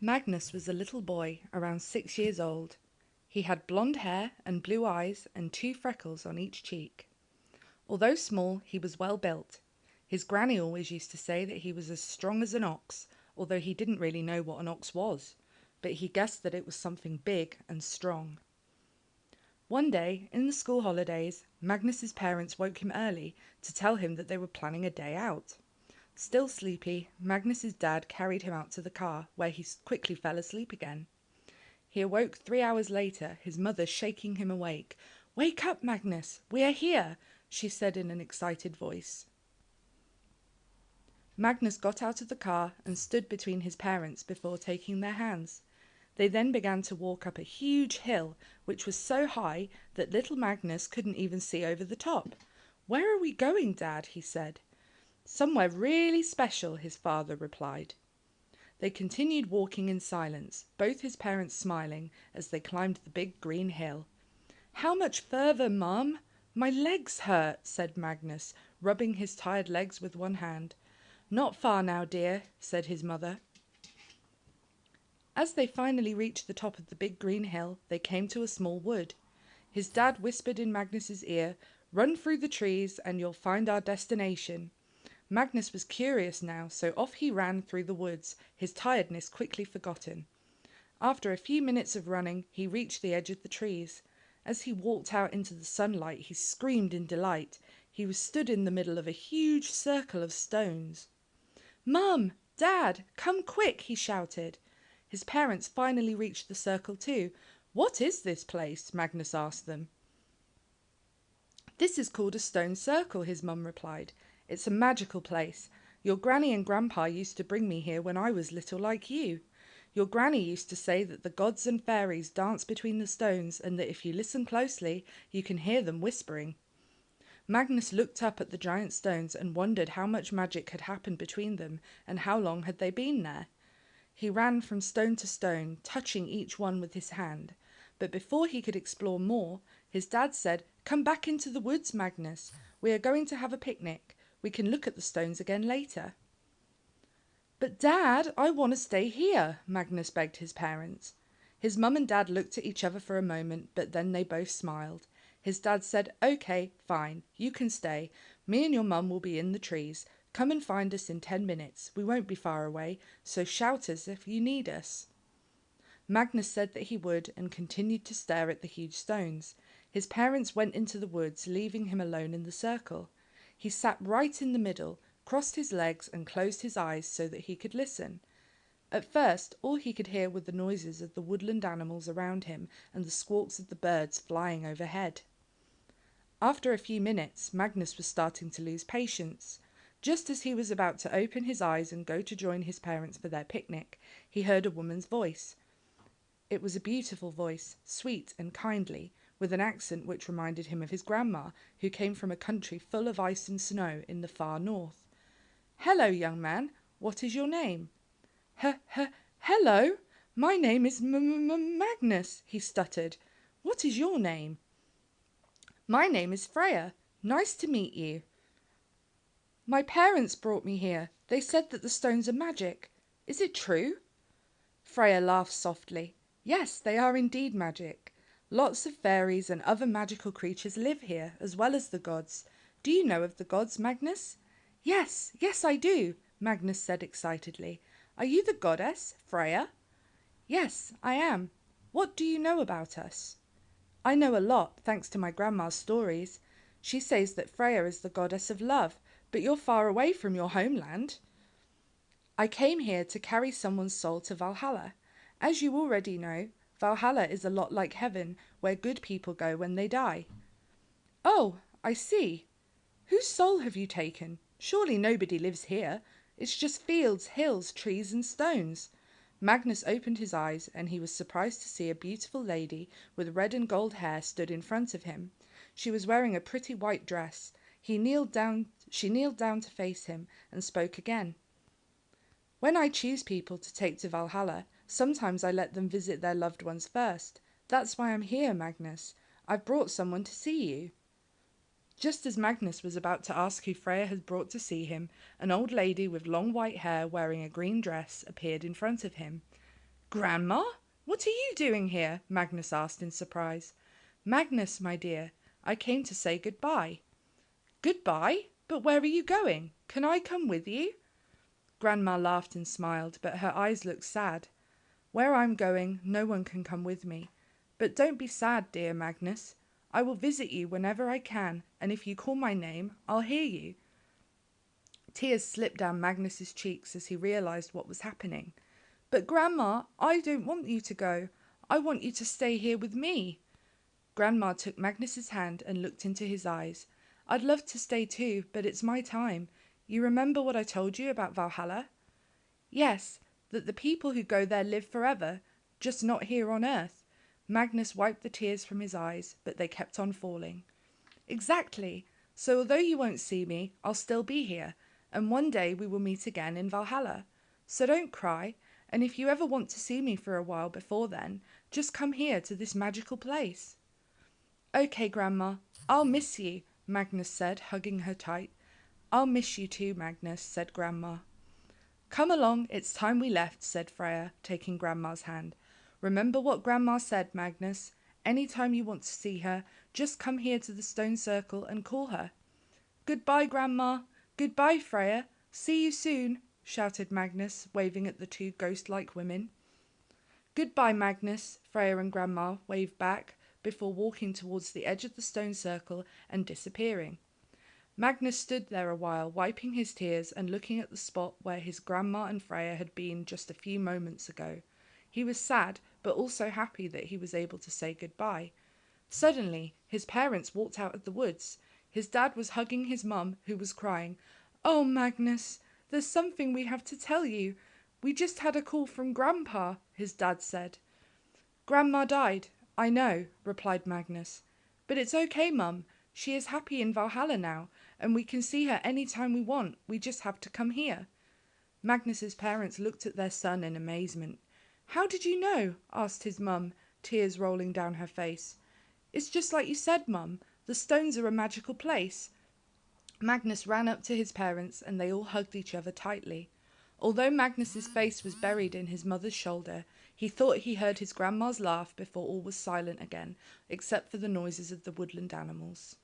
Magnus was a little boy around 6 years old. He had blonde hair and blue eyes and 2 freckles on each cheek. Although small, he was well built. His granny always used to say that he was as strong as an ox, although he didn't really know what an ox was, but he guessed that it was something big and strong. One day, in the school holidays, Magnus's parents woke him early to tell him that they were planning a day out. Still sleepy, Magnus's dad carried him out to the car, where he quickly fell asleep again. He awoke 3 hours later, his mother shaking him awake. "Wake up, Magnus! We are here!" she said in an excited voice. Magnus got out of the car and stood between his parents before taking their hands. They then began to walk up a huge hill, which was so high that little Magnus couldn't even see over the top. "Where are we going, Dad?" he said. "Somewhere really special," his father replied. They continued walking in silence, both his parents smiling as they climbed the big green hill. "How much further, Mum? My legs hurt," said Magnus, rubbing his tired legs with one hand. "Not far now, dear," said his mother. As they finally reached the top of the big green hill, they came to a small wood. His dad whispered in Magnus's ear, "Run through the trees and you'll find our destination." Magnus was curious now, so off he ran through the woods, his tiredness quickly forgotten. After a few minutes of running, he reached the edge of the trees. As he walked out into the sunlight, he screamed in delight. He was stood in the middle of a huge circle of stones. "Mum! Dad! Come quick!" he shouted. His parents finally reached the circle too. "What is this place?" Magnus asked them. "This is called a stone circle," his mum replied. "It's a magical place. Your granny and grandpa used to bring me here when I was little like you. Your granny used to say that the gods and fairies dance between the stones and that if you listen closely, you can hear them whispering." Magnus looked up at the giant stones and wondered how much magic had happened between them and how long had they been there. He ran from stone to stone, touching each one with his hand. But before he could explore more, his dad said, "Come back into the woods, Magnus. We are going to have a picnic. We can look at the stones again later." "But Dad, I want to stay here," Magnus begged his parents. His mum and dad looked at each other for a moment, but then they both smiled. His dad said, "Okay, fine, you can stay. Me and your mum will be in the trees. Come and find us in 10 minutes. We won't be far away, so shout us if you need us." Magnus said that he would and continued to stare at the huge stones. His parents went into the woods, leaving him alone in the circle. He sat right in the middle, crossed his legs and closed his eyes so that he could listen. At first, all he could hear were the noises of the woodland animals around him and the squawks of the birds flying overhead. After a few minutes, Magnus was starting to lose patience. Just as he was about to open his eyes and go to join his parents for their picnic, he heard a woman's voice. It was a beautiful voice, sweet and kindly, with an accent which reminded him of his grandma, who came from a country full of ice and snow in the far north. "Hello, young man. What is your name?" Hello. My name is Magnus," he stuttered. "What is your name?" "My name is Freya. Nice to meet you." "My parents brought me here. They said that the stones are magic. Is it true?" Freya laughed softly. "Yes, they are indeed magic. Lots of fairies and other magical creatures live here, as well as the gods. Do you know of the gods, Magnus?" Yes, I do," Magnus said excitedly. "Are you the goddess, Freya?" "Yes, I am. What do you know about us?" "I know a lot, thanks to my grandma's stories. She says that Freya is the goddess of love, but you're far away from your homeland." "I came here to carry someone's soul to Valhalla. As you already know, Valhalla is a lot like heaven, where good people go when they die." "Oh, I see. Whose soul have you taken? Surely nobody lives here. It's just fields, hills, trees and stones." Magnus opened his eyes and he was surprised to see a beautiful lady with red and gold hair stood in front of him. She was wearing a pretty white dress. She kneeled down to face him and spoke again. "When I choose people to take to Valhalla, sometimes I let them visit their loved ones first. That's why I'm here, Magnus. I've brought someone to see you." Just as Magnus was about to ask who Freya had brought to see him, an old lady with long white hair wearing a green dress appeared in front of him. Grandma? What are you doing here? Magnus asked in surprise. Magnus, my dear, I came to say goodbye. Goodbye? But where are you going? Can I come with you? Grandma laughed and smiled, but her eyes looked sad. Where I'm going, no one can come with me. But don't be sad, dear Magnus. I will visit you whenever I can, and if you call my name, I'll hear you. Tears slipped down Magnus's cheeks as he realized what was happening. But Grandma, I don't want you to go. I want you to stay here with me. Grandma took Magnus's hand and looked into his eyes. I'd love to stay too, but it's my time. You remember what I told you about Valhalla? Yes, that the people who go there live forever, just not here on earth. Magnus wiped the tears from his eyes, but they kept on falling. Exactly. So although you won't see me, I'll still be here, and one day we will meet again in Valhalla. So don't cry, and if you ever want to see me for a while before then, just come here to this magical place. Okay, Grandma, I'll miss you, Magnus said, hugging her tight. I'll miss you too, Magnus, said Grandma. Come along, it's time we left, said Freya, taking Grandma's hand. Remember what Grandma said, Magnus. Any time you want to see her, just come here to the stone circle and call her. Goodbye, Grandma. Goodbye, Freya. See you soon, shouted Magnus, waving at the two ghost-like women. Goodbye, Magnus, Freya and Grandma waved back, before walking towards the edge of the stone circle and disappearing. Magnus stood there a while, wiping his tears and looking at the spot where his Grandma and Freya had been just a few moments ago. He was sad, but also happy that he was able to say goodbye. Suddenly, his parents walked out of the woods. His dad was hugging his mum, who was crying. Oh, Magnus, there's something we have to tell you. We just had a call from Grandpa, his dad said. Grandma died, I know, replied Magnus. But it's okay, Mum. She is happy in Valhalla now, and we can see her any time we want. We just have to come here. Magnus's parents looked at their son in amazement. How did you know? Asked his mum, tears rolling down her face. It's just like you said, Mum. The stones are a magical place. Magnus ran up to his parents and they all hugged each other tightly. Although Magnus's face was buried in his mother's shoulder, he thought he heard his grandma's laugh before all was silent again, except for the noises of the woodland animals.